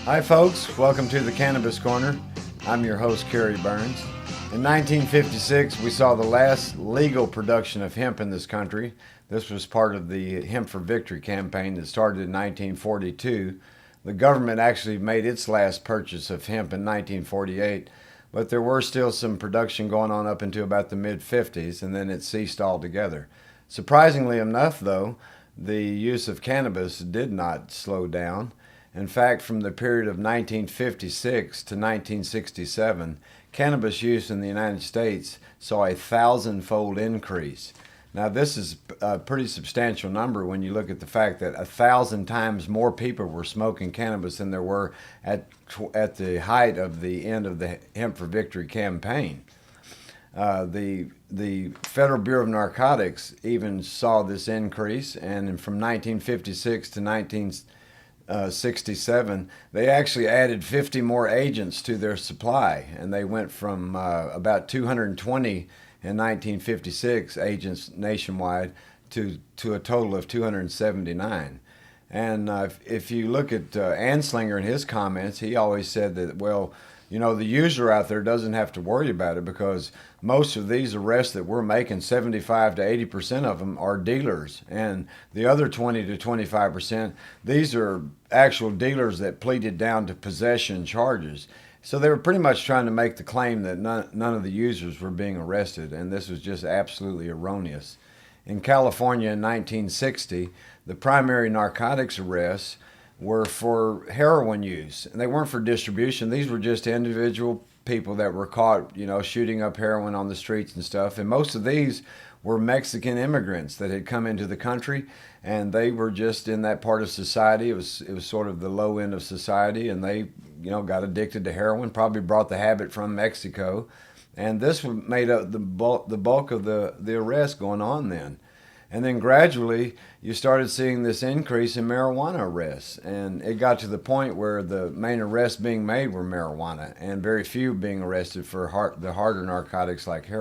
Hi folks, welcome to the Cannabis Corner. I'm your host, Kerry Burns. In 1956, we saw the last legal production of hemp in this country. This was part of the Hemp for Victory campaign that started in 1942. The government actually made its last purchase of hemp in 1948, but there were still some production going on up into about the mid-50s, and then it ceased altogether. Surprisingly enough, though, the use of cannabis did not slow down. In fact, from the period of 1956 to 1967, cannabis use in the United States saw a 1,000-fold increase. Now, this is a pretty substantial number when you look at the fact that 1,000 times more people were smoking cannabis than there were at the height of the end of the Hemp for Victory campaign. The Federal Bureau of Narcotics even saw this increase, and from 1956 to 1967, they actually added 50 more agents to their supply, and they went from about 220 in 1956 agents nationwide to a total of 279. And if you look at Anslinger in his comments, he always said that, well, you know, the user out there doesn't have to worry about it because most of these arrests that we're making, 75 to 80% of them are dealers. And the other 20 to 25%, these are actual dealers that pleaded down to possession charges. So they were pretty much trying to make the claim that none of the users were being arrested, and this was just absolutely erroneous. In California in 1960, the primary narcotics arrests were for heroin use, and they weren't for distribution. These were just individual people that were caught, you know, shooting up heroin on the streets and stuff. And most of these were Mexican immigrants that had come into the country, and they were just in that part of society. It was sort of the low end of society, and they, you know, got addicted to heroin, probably brought the habit from Mexico. And this made up the bulk of the arrest going on then. And then gradually, you started seeing this increase in marijuana arrests. And it got to the point where the main arrests being made were marijuana, and very few being arrested for the harder narcotics like heroin.